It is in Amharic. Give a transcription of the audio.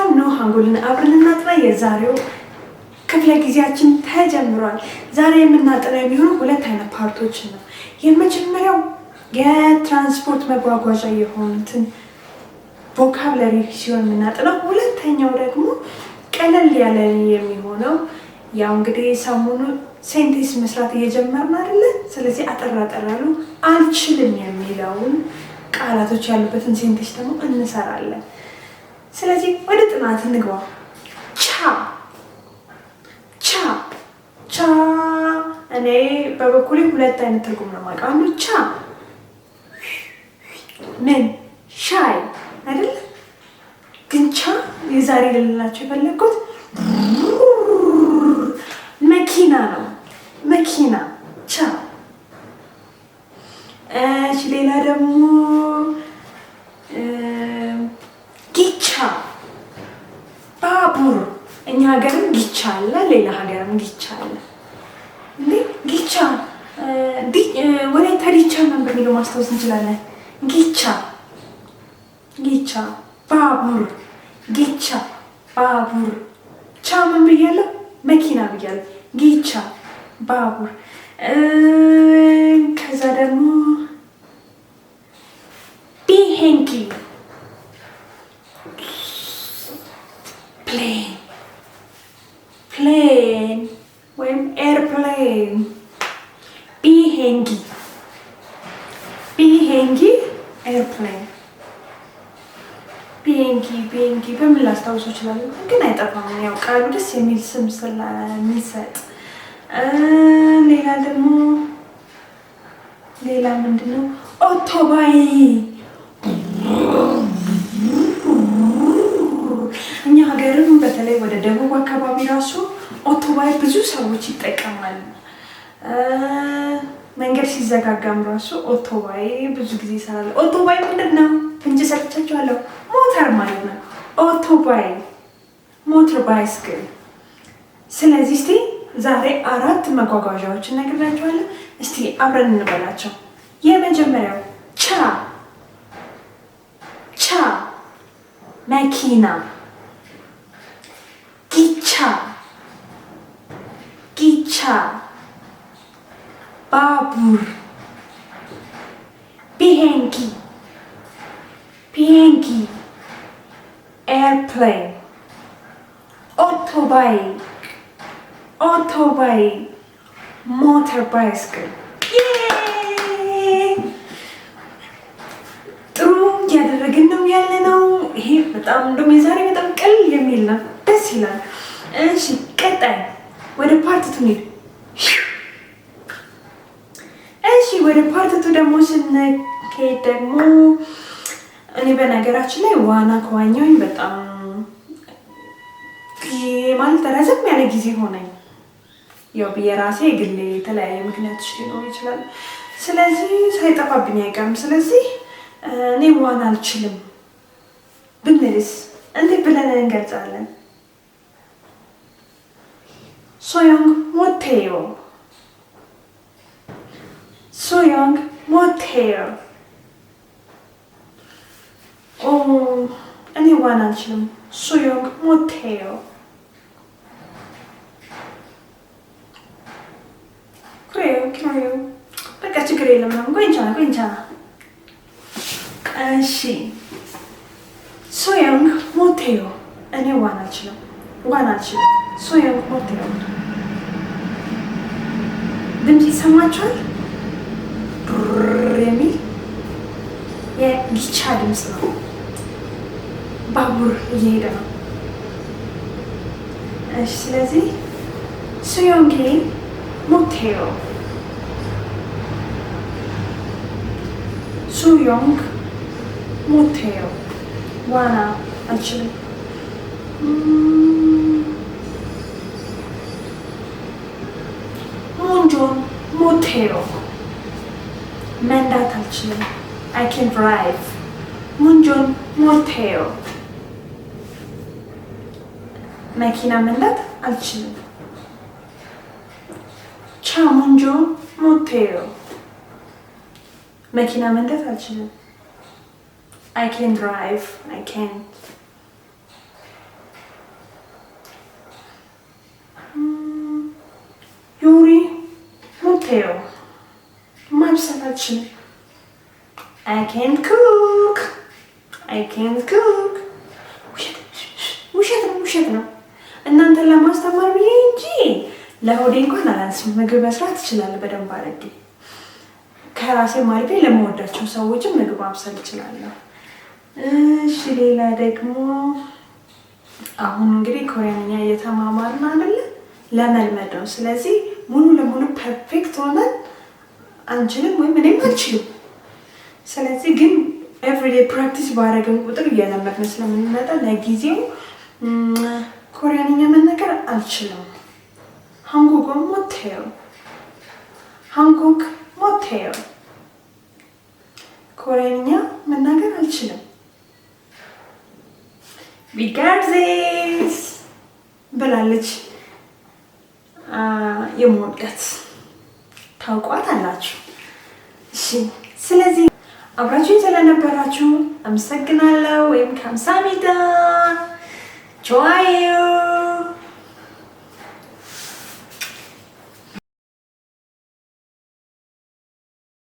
ሰላም ነው። አንጎልን አብረን እናጥና። የዛሬው ክፍለ ጊዜያችን ተጀምሯል። ዛሬ የምናጠና የሚሆነው ሁለት አይነት ፓርቶች ነው። የመጀመሪያው የትራንስፖርት መጓጓዣ የሆኑትን ቮካብለሪ ሲሆን የምናጠናው፣ ሁለተኛው ደግሞ ቀለል ያለ የሚሆነው ያው እንግዲህ ሰሞኑ ሴንቴንስ መስራት እየጀመርን አይደለ? ስለዚህ አጠር አጠር ያሉ አልችልም የሚለውን ቃላቶች ያሉበትን ሴንቴንስ ደግሞ እንሰራለን። ስለዚህ ወደ ጥናት እንግባ። ቻ ቻ ቻ እኔ በበኩሌ ሁለት አይነት ትርጉም ነው የማውቀው። አንዱ ቻ ምን ሻይ አይደል? ግን ቻ የዛሬ ልላቸው የፈለግኩት መኪና ነው። መኪና ቻ። እሺ ሌላ ደግሞ ጊቻ ባቡር። እኛ ሀገርም ጊቻ አለ፣ ሌላ ሀገርም ጊቻ አለ። እንዴ ጊቻ ወላይታ ዲቻ ምን በሚለው ማስታወስ እንችላለን። ጊቻ ጊቻ ባቡር፣ ጊቻ ባቡር። ቻ ምን ብያለሁ? መኪና ብያለሁ። ጊቻ ባቡር። ከዛ ደግሞ ቢሄንኪ ፕሌን ፕሌን ወይም ኤርፕሌን። ቢሄንጊ ቢሄንጊ ኤርፕሌን። ቢሄንጊ ቢሄንጊ በምን ላስታውሶ እችላለሁ? ግን አይጠፋም፣ ያው ቃሉ ደስ የሚል ስም ስለሚሰጥ። ሌላ ደግሞ ሌላ ምንድን ነው? ኦቶባይ። እኛ ሀገርም በተለይ ወደ ደቡብ አካባቢ ራሱ ኦቶባይ ብዙ ሰዎች ይጠቀማሉ። መንገድ ሲዘጋጋም ራሱ ኦቶባይ ብዙ ጊዜ ይሰራል። ኦቶባይ ምንድን ነው? ፍንጭ ሰጥቻችኋለሁ። ሞተር ማለት ነው። ኦቶባይ ሞተር ባይስክል። ስለዚህ እስቲ ዛሬ አራት መጓጓዣዎችን እነግራችኋለሁ። እስቲ አብረን እንበላቸው። የመጀመሪያው ቻ ቻ መኪና። ጊቻ ጊቻ ባቡር። ቢሄንጊ ቢሄንጊ ኤርፕሌን። ኦቶባይ ኦቶባይ ሞተር ባይስክል። ጥሩ እያደረግን ነው ያለ ነው። ይሄ በጣም እንደውም የዛሬ በጣም ቀል የሚል ነው፣ ደስ ይላል። እሺ ቀጣይ ወደ ፓርትቱ እንሂድ። እሺ ወደ ፓርትቱ ደግሞ ስንሄድ ደግሞ እኔ በነገራችን ላይ ዋና ከዋኘሁኝ በጣም ማለት ረዘም ያለ ጊዜ ሆነኝ። ያው የራሴ የግሌ የተለያየ ምክንያቶች ሊኖሩ ይችላሉ። ስለዚህ ሳይጠፋብኝ አይቀርም። ስለዚህ እኔ ዋና አልችልም ብንልስ እንዴት ብለን እንገልጻለን? 소영 못해요. 소영 못해요. እኔ ዋና አልችልም። 소영 못해요. 그래요. በቃ ችግር የለም ነው። 괜찮아. እሺ 소영 못해요. እኔ ዋና አልችልም። 소영 못해요. ድምፅ ይሰማችኋል? የሚል የጊቻ ድምፅ ነው። ባቡር እየሄደ ነው። እሺ ስለዚህ 소영이 못해요. 수영 못해요. ዋና አልችልም። 운전 못해요. መንዳት አልችልም. I can drive. 운전 못해요. መኪና መንዳት አልችልም. 차 운전 못해요. መኪና መንዳት አልችልም. I can drive. I can. አልችልም። I can't cook. ውሸት ነው። እናንተን ለማስተማር ብዬ እንጂ ለሆዴ እንኳን አላንስም። ምግብ መስራት እችላለሁ በደንብ አድርጌ። ከራሴ ማለቴ ለመወዳቸው ሰዎችም ምግብ ማብሰል እችላለሁ። እሺ ሌላ ደግሞ አሁን እንግዲህ ኮሪያንኛ እየተማማርን አይደለ? ለመልመድ ነው። ስለዚህ ሙሉ ለሙሉ ፐርፌክት ሆነን አንችልም ወይም እኔም አልችልም። ስለዚህ ግን ኤቭሪዴይ ፕራክቲስ ባደረግን ቁጥር እየለመድን ስለምንመጣ ለጊዜው ኮሪያንኛ መናገር አልችልም። 한국어 못해요. ኮሪያንኛ መናገር አልችልም። ቢጋርዜስ ብላለች የምወዳት ታውቋት አላችሁ። እሺ ስለዚህ አብራችሁኝ ስለነበራችሁ አመሰግናለሁ። ወይም 감사합니다. 좋아요.